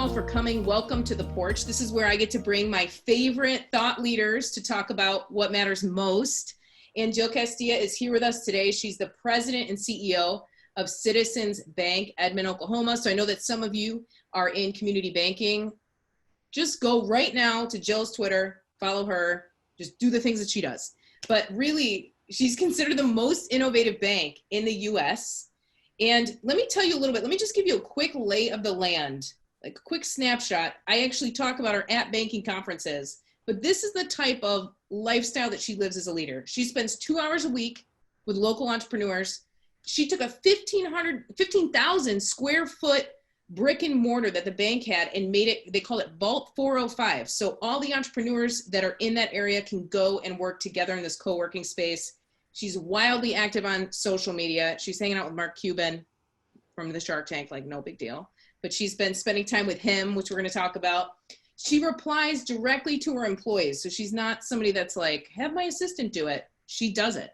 all for coming. Welcome to The Porch. This is where I get to bring my favorite thought leaders to talk about what matters most. And Jill Castilla is here with us today. She's the president and CEO of Citizens Bank, Edmond, Oklahoma. So I know that some of you are in community banking. Just go right now to Jill's Twitter, follow her, just do the things that she does. But really, she's considered the most innovative bank in the US. And let me tell you a little bit, let me just give you a quick lay of the land, like a quick snapshot. I actually talk about her at banking conferences, but this is the type of lifestyle that she lives as a leader. She spends 2 hours a week with local entrepreneurs. She took a 15,000 square foot brick and mortar that the bank had and made it, they call it Vault 405. So all the entrepreneurs that are in that area can go and work together in this co-working space. She's wildly active on social media. She's hanging out with Mark Cuban from the Shark Tank, like no big deal. But she's been spending time with him, which we're going to talk about. She replies directly to her employees. So she's not somebody that's like, have my assistant do it. She does it.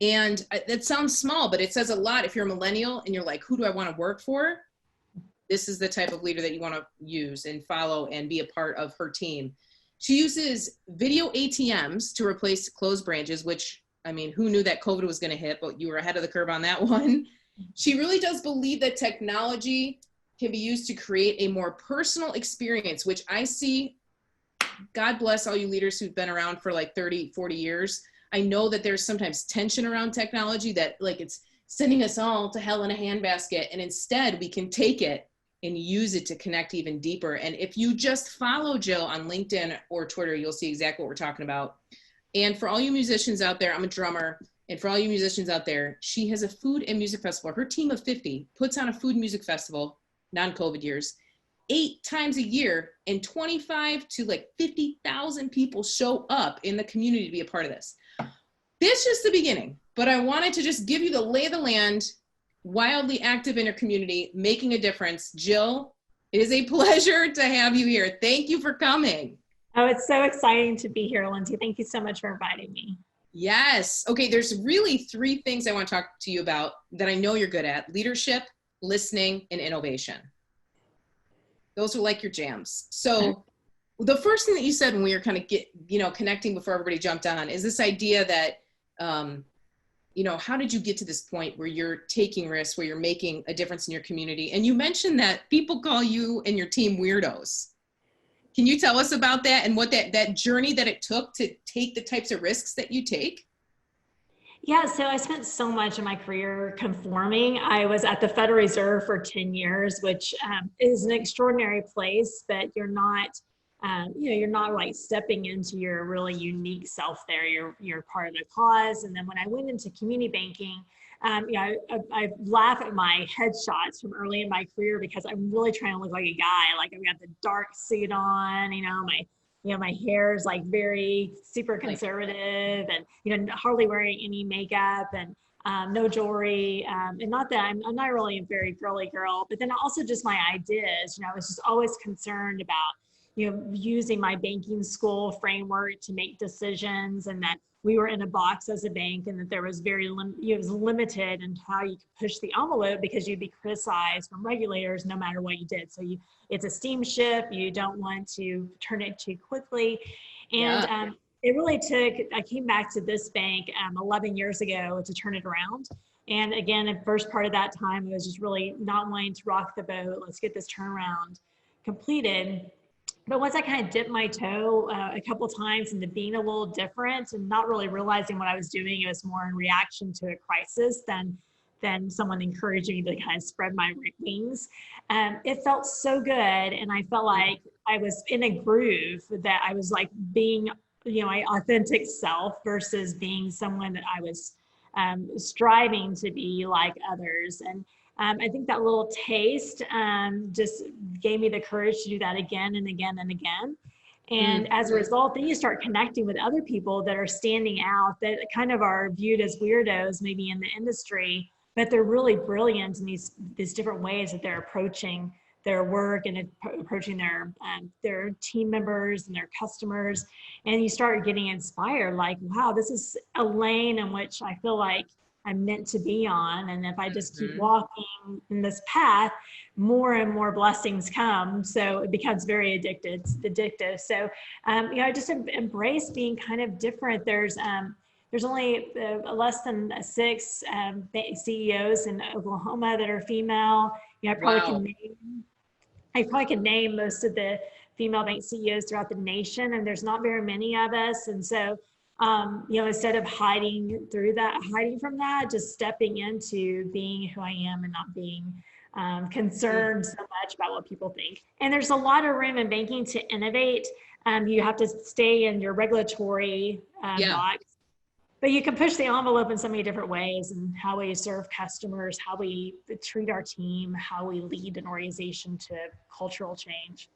And that sounds small, but it says a lot if you're a millennial and you're like, who do I want to work for? This is the type of leader that you want to use and follow and be a part of her team. She uses video ATMs to replace closed branches, which, I mean, who knew that COVID was going to hit, but you were ahead of the curve on that one. She really does believe that technology can be used to create a more personal experience, which I see. God bless all you leaders who've been around for like 30, 40 years. I know that there's sometimes tension around technology that like it's sending us all to hell in a handbasket. And instead we can take it and use it to connect even deeper. And if you just follow Jill on LinkedIn or Twitter, you'll see exactly what we're talking about. And for all you musicians out there, I'm a drummer. And for all you musicians out there, she has a food and music festival. Her team of 50 puts on a food and music festival, non-COVID years, 8 times a year, and 25 to like 50,000 people show up in the community to be a part of this. This is just the beginning, but I wanted to just give you the lay of the land, wildly active in her community, making a difference. Jill, it is a pleasure to have you here. Thank you for coming. Oh, it's so exciting to be here, Lindsay. Thank you so much for inviting me. Yes. Okay, there's really 3 things I want to talk to you about that I know you're good at: leadership, listening, and innovation. Those are like your jams. So the first thing that you said when we were kind of connecting before everybody jumped on is this idea that, how did you get to this point where you're taking risks, where you're making a difference in your community? And you mentioned that people call you and your team weirdos. Can you tell us about that and what that journey that it took to take the types of risks that you take? Yeah, so I spent so much of my career conforming. I was at the Federal Reserve for 10 years, which is an extraordinary place, but you're not, you're not like stepping into your really unique self there. You're part of the cause. And then when I went into community banking, I laugh at my headshots from early in my career because I'm really trying to look like a guy. Like I've got the dark suit on, my hair is like very super conservative and, hardly wearing any makeup and no jewelry. And not that I'm not really a very girly girl, but then also just my ideas. I was just always concerned about, using my banking school framework to make decisions, and that we were in a box as a bank, and that there was it was limited in how you could push the envelope because you'd be criticized from regulators no matter what you did. So it's a steamship. You don't want to turn it too quickly. And it really I came back to this bank 11 years ago to turn it around. And again, the first part of that time, I was just really not wanting to rock the boat. Let's get this turnaround completed. But once I kind of dipped my toe a couple times into being a little different and not really realizing what I was doing, it was more in reaction to a crisis than someone encouraging me to kind of spread my wings. It felt so good. And I felt like I was in a groove, that I was like being, my authentic self versus being someone that I was striving to be like others. And I think that little taste just gave me the courage to do that again and again and again. And as a result, then you start connecting with other people that are standing out, that kind of are viewed as weirdos maybe in the industry, but they're really brilliant in these different ways that they're approaching their work and approaching their team members and their customers. And you start getting inspired, like, wow, this is a lane in which I feel like I'm meant to be on. And if I just keep walking in this path, more and more blessings come. So it becomes very addictive. So, I just embrace being kind of different. There's only less than six CEOs in Oklahoma that are female. I probably can name most of the female bank CEOs throughout the nation, and there's not very many of us. And so, instead of hiding from that, just stepping into being who I am and not being concerned so much about what people think. And there's a lot of room in banking to innovate. You have to stay in your regulatory box, but you can push the envelope in so many different ways, and how we serve customers, how we treat our team, how we lead an organization to cultural change.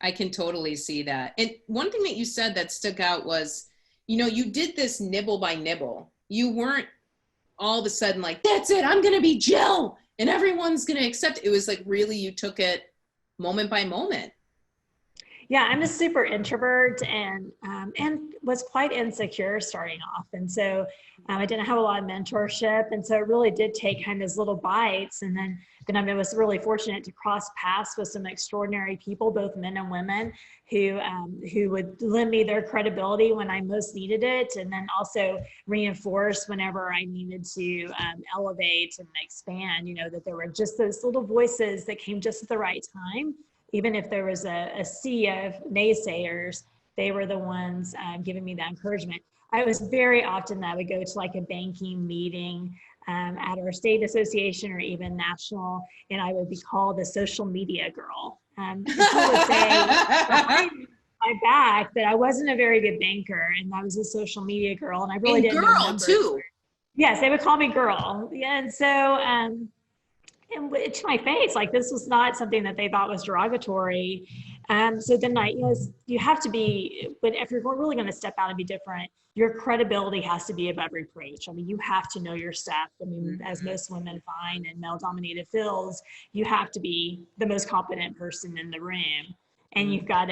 I can totally see that. And one thing that you said that stuck out was, you did this nibble by nibble. You weren't all of a sudden like, that's it, I'm going to be Jill and everyone's going to accept it. It was like, really, you took it moment by moment. Yeah, I'm a super introvert and was quite insecure starting off. And so I didn't have a lot of mentorship. And so it really did take kind of those little bites. And then I was really fortunate to cross paths with some extraordinary people, both men and women, who would lend me their credibility when I most needed it. And then also reinforce whenever I needed to elevate and expand, that there were just those little voices that came just at the right time. Even if there was a sea of naysayers, they were the ones giving me that encouragement. I was very often that I would go to like a banking meeting at our state association or even national, and I would be called the social media girl. And people would say behind my back that I wasn't a very good banker and I was a social media girl, and I really didn't know numbers. Too. Yes, they would call me girl. Yeah, and so and to my face, like this was not something that they thought was derogatory. So then you have to be, but if you're really going to step out and be different, your credibility has to be above reproach. I mean, you have to know your stuff. I mean, as most women find in male-dominated fields, you have to be the most competent person in the room. And you've got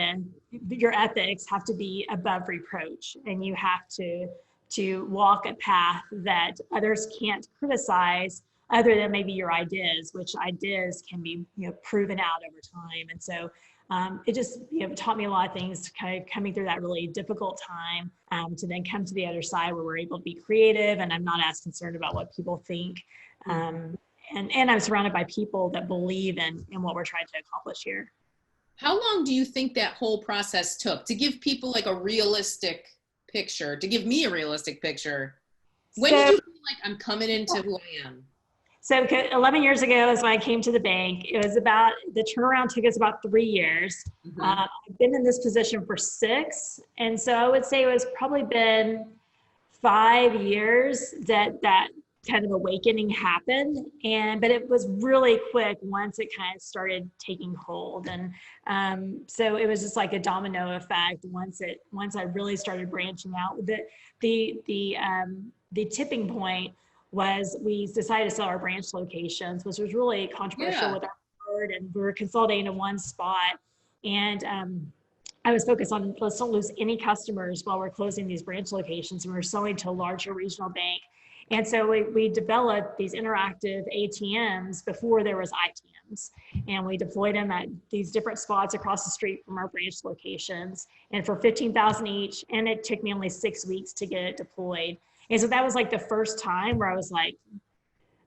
your ethics have to be above reproach. And you have to walk a path that others can't criticize, other than maybe your ideas, which ideas can be proven out over time. And so it just taught me a lot of things, kind of coming through that really difficult time to then come to the other side where we're able to be creative and I'm not as concerned about what people think. And I'm surrounded by people that believe in what we're trying to accomplish here. How long do you think that whole process took to give people like a realistic picture, to give me a realistic picture? When did you feel like I'm coming into who I am? So 11 years ago is when I came to the bank. It was the turnaround took us about 3 years. I've been in this position for 6. And so I would say it was probably been 5 years that kind of awakening happened. But it was really quick once it kind of started taking hold. And so it was just like a domino effect once I really started branching out. The tipping point was we decided to sell our branch locations, which was really controversial with our board, and we were consolidating in one spot. And I was focused on, let's don't lose any customers while we're closing these branch locations, and we're selling to a larger regional bank. And so we developed these interactive ATMs before there was ITMs, and we deployed them at these different spots across the street from our branch locations, and for $15,000 each. And it took me only 6 weeks to get it deployed. And so that was like the first time where I was like,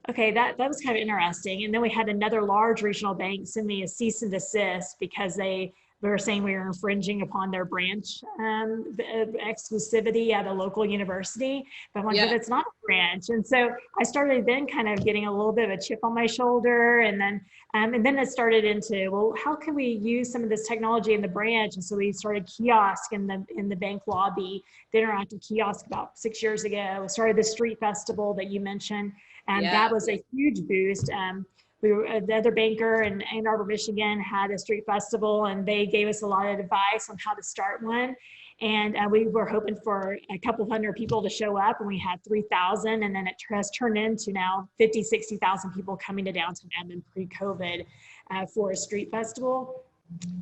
okay, that was kind of interesting. And then we had another large regional bank send me a cease and desist because they were saying we were infringing upon their branch exclusivity at a local university. But I'm like, but it's not a branch. And so I started then kind of getting a little bit of a chip on my shoulder. And then it started into, well, how can we use some of this technology in the branch? And so we started kiosk in the bank lobby, the interactive kiosk about 6 years ago. We started the street festival that you mentioned. And that was a huge boost. The other banker in Ann Arbor, Michigan had a street festival, and they gave us a lot of advice on how to start one. And we were hoping for a couple hundred people to show up, and we had 3,000. And then it has turned into now 50, 60,000 people coming to downtown Edmond pre-COVID for a street festival.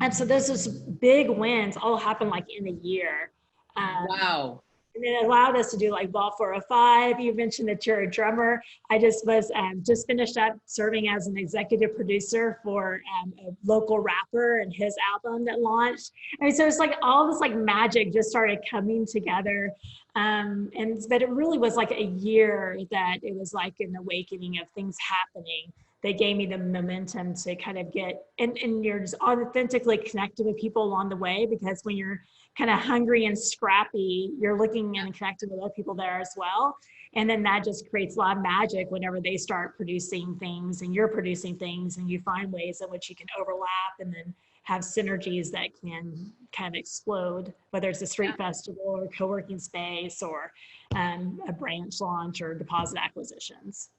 And so those big wins all happened like in a year. Wow. And it allowed us to do like Ball 405. You mentioned that you're a drummer. I just was just finished up serving as an executive producer for a local rapper and his album that launched. I mean, so it's like all this like magic just started coming together. But it really was like a year that it was like an awakening of things happening. They gave me the momentum to kind of get, and you're just authentically connected with people along the way, because when you're kind of hungry and scrappy, you're looking and connected with other people there as well. And then that just creates a lot of magic whenever they start producing things and you're producing things, and you find ways in which you can overlap and then have synergies that can kind of explode, whether it's a street festival or co-working space or a branch launch or deposit acquisitions.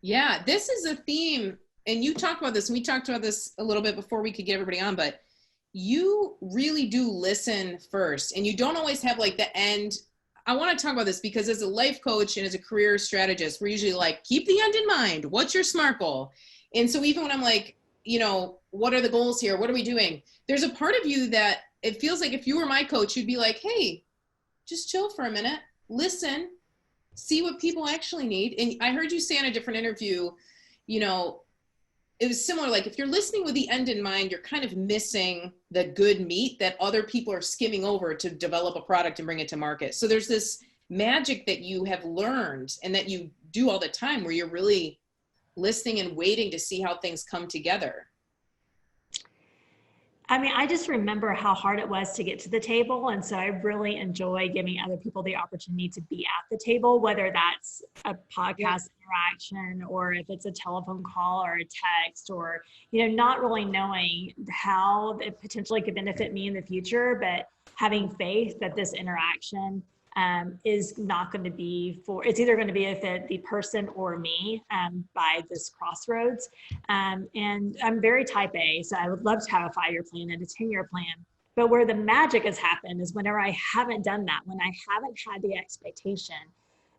Yeah, this is a theme, and you talked about this, and we talked about this a little bit before we could get everybody on, but you really do listen first, and you don't always have like the end. I want to talk about this because as a life coach and as a career strategist, we're usually like, keep the end in mind. What's your SMART goal? And so even when I'm like, you know, what are the goals here? What are we doing? There's a part of you that it feels like if you were my coach, you'd be like, hey, just chill for a minute, listen, see what people actually need. And I heard you say in a different interview, you know, it was similar, like if you're listening with the end in mind, you're kind of missing the good meat that other people are skimming over to develop a product and bring it to market. So there's this magic that you have learned and that you do all the time where you're really listening and waiting to see how things come together. I mean, I just remember how hard it was to get to the table. And so I really enjoy giving other people the opportunity to be at the table, whether that's a podcast interaction or if it's a telephone call or a text, or, you know, not really knowing how it potentially could benefit me in the future, but having faith that this interaction is not going to be it's either going to benefit the person or me by this crossroads. And I'm very type A, so I would love to have a 5-year plan and a 10-year plan. But where the magic has happened is whenever I haven't done that, when I haven't had the expectation,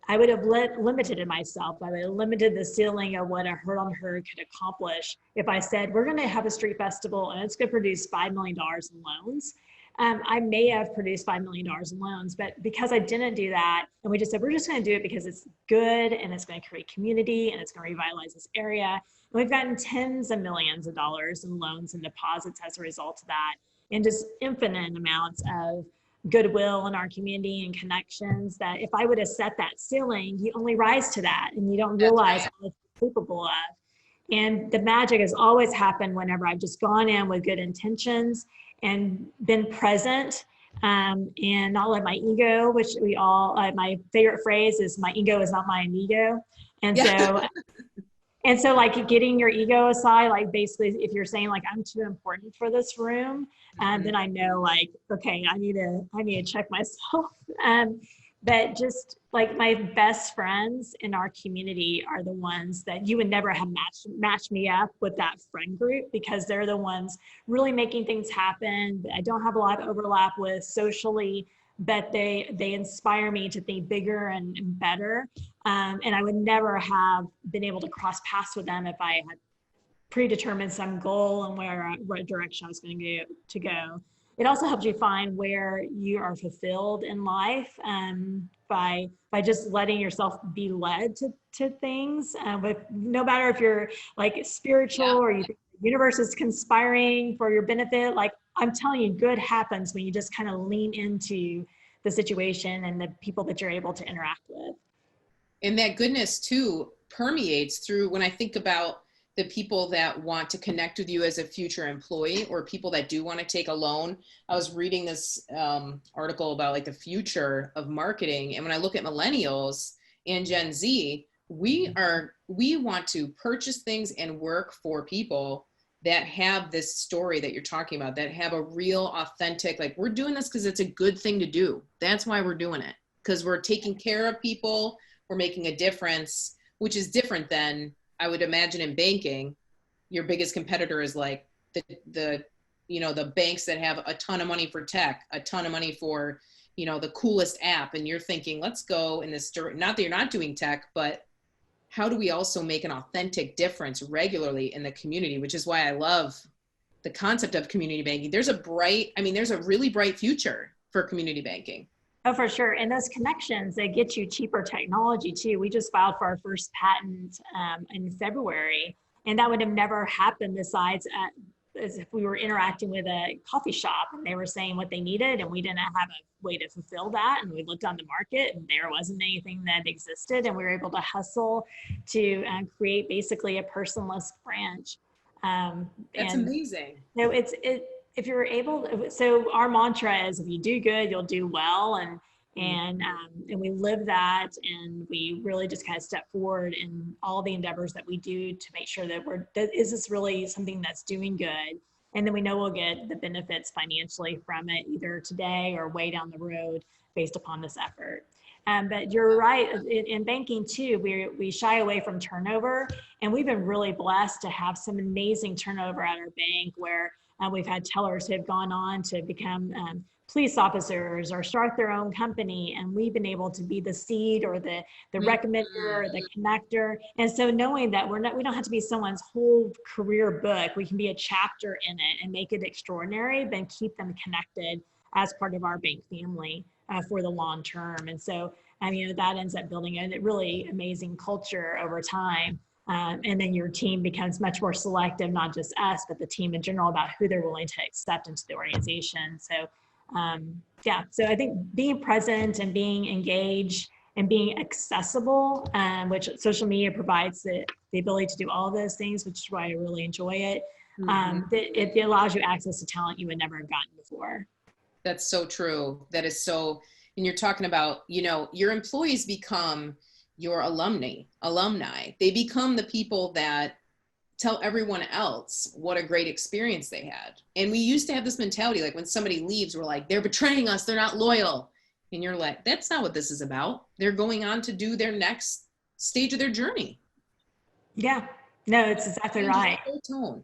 I would have limited myself. I would have limited the ceiling of what a Heard on Her could accomplish if I said, we're going to have a street festival and it's going to produce $5 million in loans. I may have produced $5 million in loans, but because I didn't do that, and we just said, we're just going to do it because it's good and it's going to create community and it's going to revitalize this area. And we've gotten tens of millions of dollars in loans and deposits as a result of that, and just infinite amounts of goodwill in our community and connections that if I would have set that ceiling, you only rise to that and you don't realize what you're capable of. And the magic has always happened whenever I've just gone in with good intentions and been present, and not let my ego, which we all, my favorite phrase is, my ego is not my amigo. And so like getting your ego aside, like basically if you're saying like, I'm too important for this room, then I know like, okay, I need to check myself. But just like my best friends in our community are the ones that you would never have matched me up with that friend group, because they're the ones really making things happen. I don't have a lot of overlap with socially, but they inspire me to think bigger and better. And I would never have been able to cross paths with them if I had predetermined some goal and what direction I was going to go. It also helps you find where you are fulfilled in life by just letting yourself be led to things. But no matter if you're like spiritual or you think the universe is conspiring for your benefit, like I'm telling you, good happens when you just kind of lean into the situation and the people that you're able to interact with. And that goodness too permeates through, when I think about the people that want to connect with you as a future employee, or people that do want to take a loan. I was reading this article about like the future of marketing. And when I look at millennials and Gen Z, we want to purchase things and work for people that have this story that you're talking about, that have a real authentic, like, we're doing this because it's a good thing to do. That's why we're doing it, because we're taking care of people, we're making a difference, which is different than, I would imagine, in banking. Your biggest competitor is like the banks that have a ton of money for tech, a ton of money for, the coolest app. And you're thinking, let's go in this, not that you're not doing tech, but how do we also make an authentic difference regularly in the community, which is why I love the concept of community banking. There's a really bright future for community banking. Oh, for sure. And those connections, they get you cheaper technology too. We just filed for our first patent in February, and that would have never happened besides as if we were interacting with a coffee shop and they were saying what they needed and we didn't have a way to fulfill that. And we looked on the market and there wasn't anything that existed. And we were able to hustle to create basically a personless branch. That's And amazing. so if you're able, so our mantra is if you do good, you'll do well. And we live that, and we really just kind of step forward in all the endeavors that we do to make sure is this really something that's doing good? And then we know we'll get the benefits financially from it either today or way down the road based upon this effort. But you're right, in banking too, we shy away from turnover, and we've been really blessed to have some amazing turnover at our bank where we've had tellers who have gone on to become police officers or start their own company, and we've been able to be the seed or the recommender or the connector. And so knowing that we don't have to be someone's whole career book, we can be a chapter in it and make it extraordinary, then keep them connected as part of our bank family for the long term. And so that ends up building a really amazing culture over time. And then your team becomes much more selective, not just us, but the team in general, about who they're willing to accept into the organization. So so I think being present and being engaged and being accessible, which social media provides the ability to do all of those things, which is why I really enjoy it. It allows you access to talent you would never have gotten before. That's so true. That is so, and you're talking about, your employees become your alumni. They become the people that tell everyone else what a great experience they had. And we used to have this mentality, like when somebody leaves, we're like, they're betraying us, they're not loyal. And you're like, that's not what this is about. They're going on to do their next stage of their journey. Yeah, no, it's exactly right. Tone.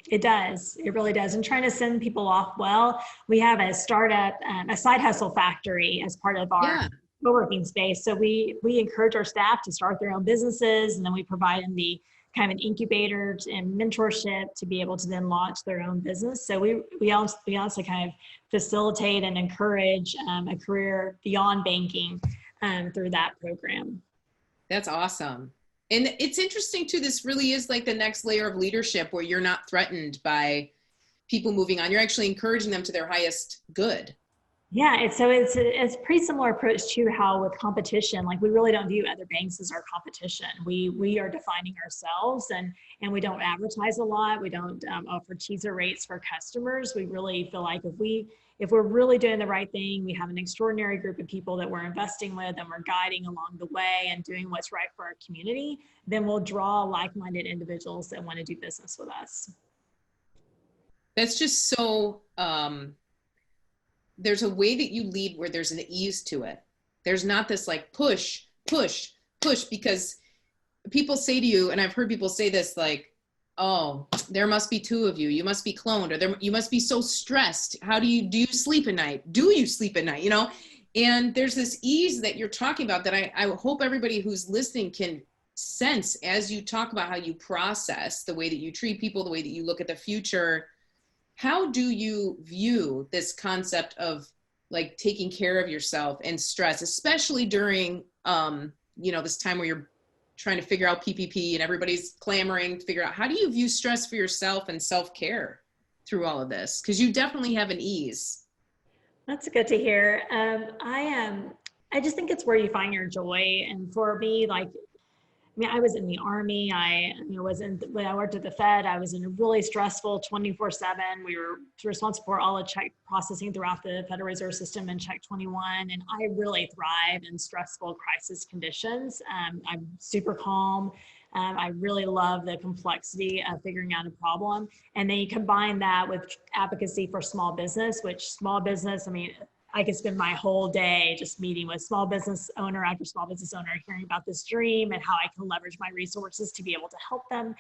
It does. It really does. And trying to send people off well. We have a startup, a side hustle factory as part of our co-working space. So we encourage our staff to start their own businesses, and then we provide them the kind of an incubator and mentorship to be able to then launch their own business. So we also kind of facilitate and encourage a career beyond banking through that program. That's awesome. And it's interesting too, this really is like the next layer of leadership where you're not threatened by people moving on. You're actually encouraging them to their highest good. Yeah, it's a pretty similar approach to how with competition, like we really don't view other banks as our competition. We are defining ourselves, and we don't advertise a lot. We don't offer teaser rates for customers. We really feel like if we're really doing the right thing, we have an extraordinary group of people that we're investing with and we're guiding along the way and doing what's right for our community, then we'll draw like-minded individuals that want to do business with us. That's just so, there's a way that you lead where there's an ease to it. There's not this like push, because people say to you, and I've heard people say this, like, oh, there must be two of you. You must be cloned, or you must be so stressed. How do you sleep at night? Do you sleep at night? And there's this ease that you're talking about that I hope everybody who's listening can sense as you talk about how you process, the way that you treat people, the way that you look at the future. How do you view this concept of like taking care of yourself and stress, especially during, this time where you're trying to figure out PPP and everybody's clamoring to figure out, how do you view stress for yourself and self-care through all of this? Because you definitely have an ease. That's good to hear. I just think it's where you find your joy. And for me, I was in the Army. When I worked at the Fed, I was in a really stressful 24/7. We were responsible for all the check processing throughout the Federal Reserve System and Check 21. And I really thrive in stressful crisis conditions. I'm super calm. I really love the complexity of figuring out a problem. And then you combine that with advocacy for small business, which small business, I could spend my whole day just meeting with small business owner after small business owner, hearing about this dream and how I can leverage my resources to be able to help them.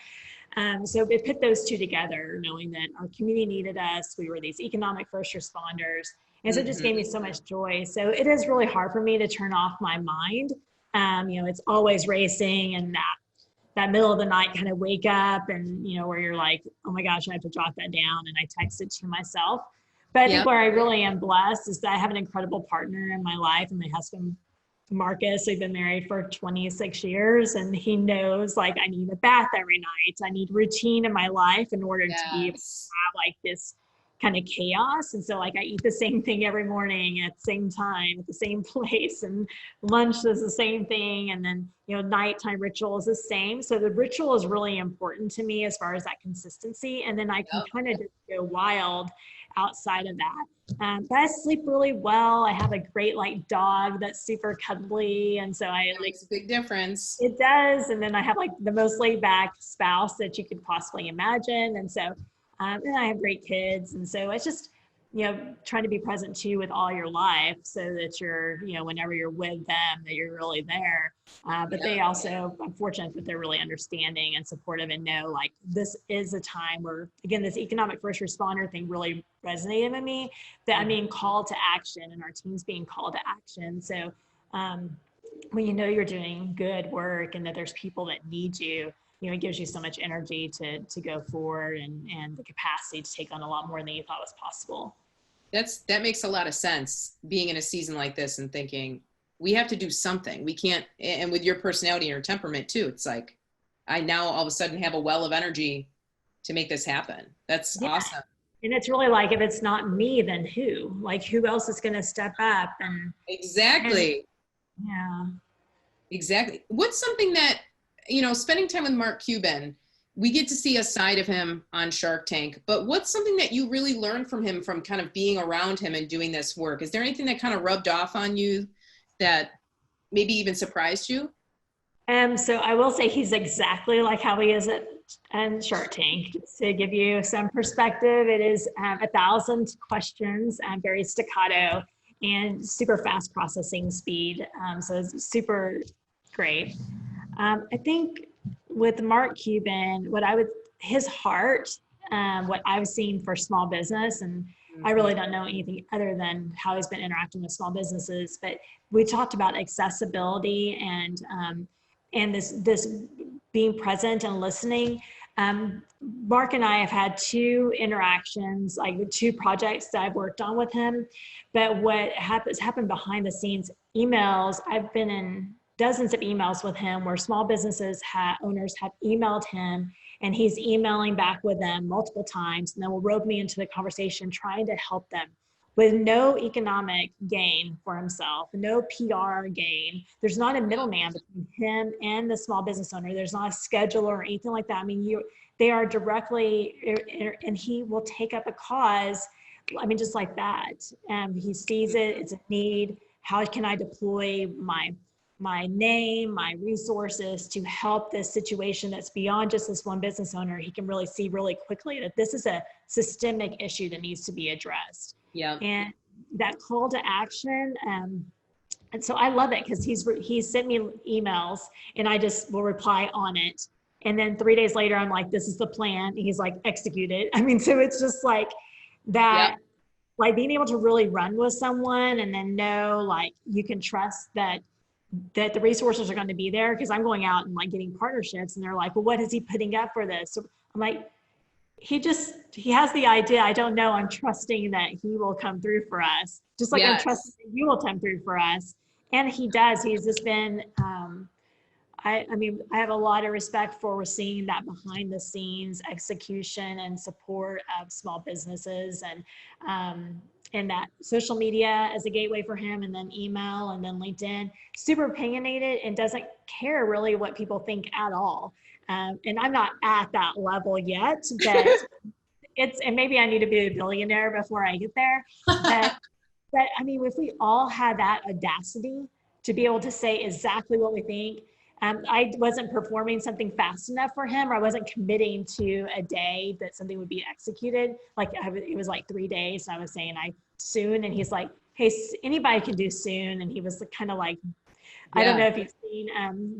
So we put those two together, knowing that our community needed us. We were these economic first responders. And so it just gave me so much joy. So it is really hard for me to turn off my mind. It's always racing, and that middle of the night kind of wake up and, where you're like, oh my gosh, I have to jot that down. And I text it to myself. But I think Yeah. where I really am blessed is that I have an incredible partner in my life, and my husband, Marcus. We've been married for 26 years, and he knows like I need a bath every night. I need routine in my life in order to be able to Yes. have like this kind of chaos. And so like I eat the same thing every morning at the same time, at the same place, and lunch is the same thing. And then, nighttime ritual is the same. So the ritual is really important to me as far as that consistency. And then I can Yep. kind of just go wild outside of that. But I sleep really well. I have a great like dog that's super cuddly. And so I That like, makes a big difference. it does. And then I have like the most laid back spouse that you could possibly imagine. And so, and I have great kids. And so it's just, trying to be present too with all your life so that you're, whenever you're with them, that you're really there. But they also, I'm fortunate that they're really understanding and supportive and know like this is a time where, again, this economic first responder thing really resonated with me, that I'm being called to action and our team's being called to action. So when you're doing good work and that there's people that need you, it gives you so much energy to go forward and the capacity to take on a lot more than you thought was possible. That makes a lot of sense, being in a season like this and thinking we have to do something. We can't, and with your personality and your temperament too, it's like I now all of a sudden have a well of energy to make this happen. That's awesome. And it's really like, if it's not me, then who? Like, who else is going to step up? Exactly. Yeah. Exactly. What's something that, spending time with Mark Cuban, we get to see a side of him on Shark Tank, but what's something that you really learned from him from kind of being around him and doing this work? Is there anything that kind of rubbed off on you that maybe even surprised you? So I will say he's exactly like how he is at Shark Tank. Just to give you some perspective, it is 1,000 questions, very staccato and super fast processing speed. So it's super great. I think with Mark Cuban, his heart, what I've seen for small business, and I really don't know anything other than how he's been interacting with small businesses, but we talked about accessibility and this being present and listening. Mark and I have had 2 interactions, like 2 projects that I've worked on with him. But what happened behind the scenes, emails, I've been in dozens of emails with him where small businesses owners have emailed him, and he's emailing back with them multiple times, and then will rope me into the conversation trying to help them with no economic gain for himself, no PR gain. There's not a middleman between him and the small business owner. There's not a scheduler or anything like that. I mean, they are directly, and he will take up a cause, just like that. He sees it, it's a need. How can I deploy my name, my resources to help this situation that's beyond just this one business owner? He can really see really quickly that this is a systemic issue that needs to be addressed. Yeah. And that call to action, and so I love it because he's sent me emails and I just will reply on it. And then 3 days later, I'm like, this is the plan. And he's like, execute it. So it's just like that, like being able to really run with someone and then know, like, you can trust that the resources are going to be there, because I'm going out and like getting partnerships and they're like, well, what is he putting up for this? So I'm like, he has the idea. I don't know. I'm trusting that he will come through for us. Just like I'm trusting that you will come through for us. And he does. He's just been, I have a lot of respect for seeing that behind the scenes execution and support of small businesses, and that social media as a gateway for him, and then email, and then LinkedIn. Super opinionated and doesn't care really what people think at all. And I'm not at that level yet, but and maybe I need to be a billionaire before I get there. But if we all had that audacity to be able to say exactly what we think, I wasn't performing something fast enough for him, or I wasn't committing to a day that something would be executed. Like it was like 3 days, and I was saying soon, and he's like, hey, anybody can do soon. And he was kind of like, I don't know if you've seen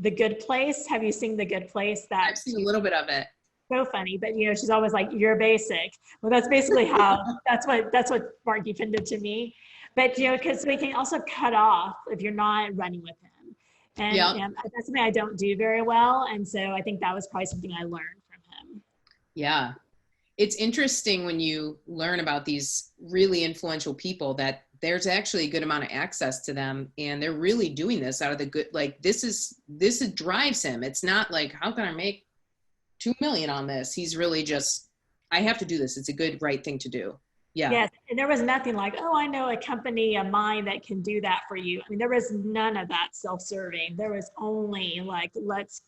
The Good Place. Have you seen The Good Place? I've seen a little bit of it. So funny, but she's always like, you're basic. Well, that's basically that's what Mark Cuban did to me. But because we can also cut off if you're not running with him. And that's something I don't do very well. And so I think that was probably something I learned from him. Yeah. It's interesting when you learn about these really influential people that there's actually a good amount of access to them, and they're really doing this out of the good, like this drives him. It's not like, how can I make 2 million on this? He's really just, I have to do this. It's a good, right thing to do. Yeah. Yes, and there was nothing like, oh, I know a company of mine that can do that for you. I mean, there was none of that self-serving. There was only like, let's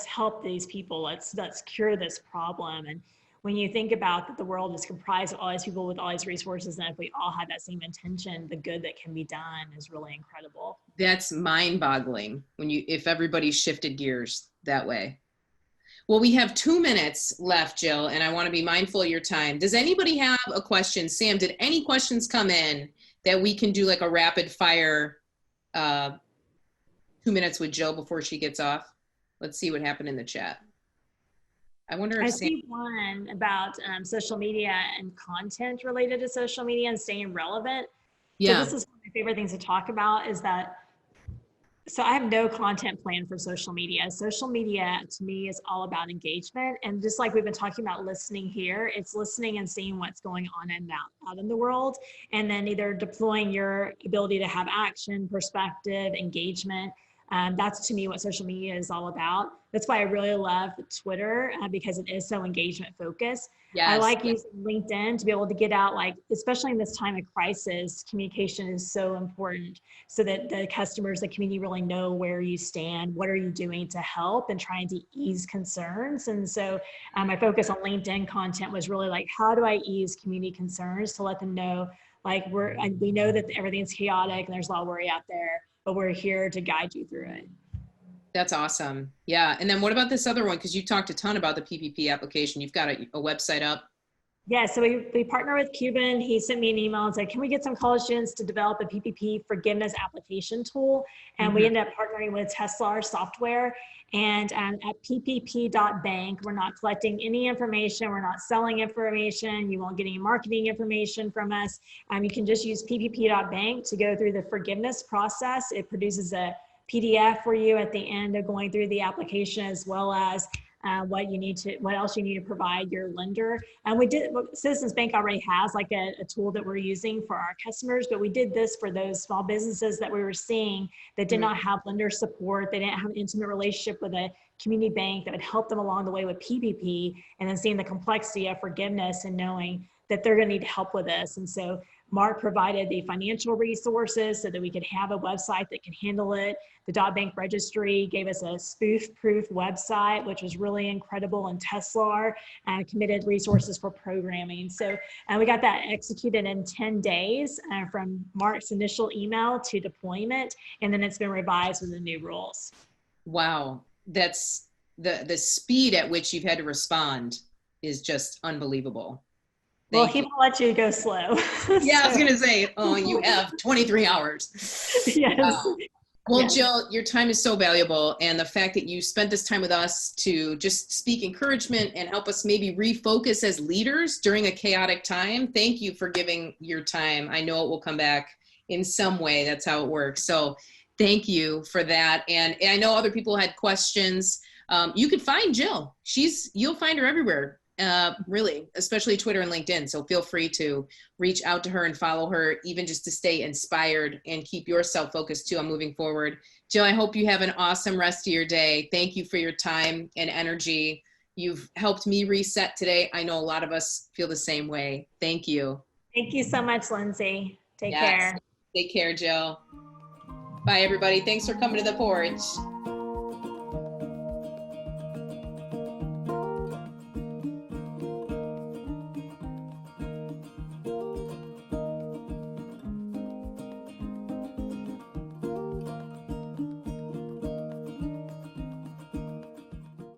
help these people. Let's cure this problem. And when you think about that, the world is comprised of all these people with all these resources, and if we all had that same intention, the good that can be done is really incredible. That's mind-boggling if everybody shifted gears that way. Well, we have 2 minutes left, Jill, and I want to be mindful of your time. Does anybody have a question? Sam, did any questions come in that we can do like a rapid fire 2 minutes with Jill before she gets off? Let's see what happened in the chat. I wonder if I see one about social media and content related to social media and staying relevant. Yeah. So this is one of my favorite things to talk about is that, so I have no content plan for social media. Social media to me is all about engagement. And just like we've been talking about listening here, it's listening and seeing what's going on and out in the world. And then either deploying your ability to have action, perspective, engagement. That's to me what social media is all about. That's why I really love Twitter because it is so engagement focused. Yes. I like using LinkedIn to be able to get out, like, especially in this time of crisis, communication is so important so that the customers, the community really know where you stand, what are you doing to help and trying to ease concerns. And so my focus on LinkedIn content was really like, how do I ease community concerns to let them know, like we know that everything's chaotic and there's a lot of worry out there, but we're here to guide you through it. That's awesome. Yeah. And then what about this other one? Because you talked a ton about the PPP application. You've got a website up. Yeah, so we partner with Cuban. He sent me an email and said, can we get some college students to develop a PPP forgiveness application tool? And we ended up partnering with Tesla Software. And at ppp.bank, we're not collecting any information. We're not selling information. You won't get any marketing information from us. You can just use ppp.bank to go through the forgiveness process. It produces a PDF for you at the end of going through the application, as well as what else you need to provide your lender. And Citizens Bank already has like a tool that we're using for our customers, but we did this for those small businesses that we were seeing that did not have lender support. They didn't have an intimate relationship with a community bank that would help them along the way with PPP, and then seeing the complexity of forgiveness and knowing that they're going to need help with this. And so Mark provided the financial resources so that we could have a website that can handle it. The .bank registry gave us a spoof-proof website, which was really incredible, and Tesla committed resources for programming. So we got that executed in 10 days from Mark's initial email to deployment, and then it's been revised with the new rules. Wow, that's the speed at which you've had to respond is just unbelievable. Well, he won't let you go slow. Yeah, I was going to say, oh, you have 23 hours. Yes. Well, yes. Jill, your time is so valuable. And the fact that you spent this time with us to just speak encouragement and help us maybe refocus as leaders during a chaotic time. Thank you for giving your time. I know it will come back in some way. That's how it works. So thank you for that. And I know other people had questions. You could find Jill. You'll find her everywhere. Really, especially Twitter and LinkedIn. So feel free to reach out to her and follow her, even just to stay inspired and keep yourself focused too on moving forward. Jill, I hope you have an awesome rest of your day. Thank you for your time and energy. You've helped me reset today. I know a lot of us feel the same way. Thank you. Thank you so much, Lindsay. Take care. Take care, Jill. Bye, everybody. Thanks for coming to the porch.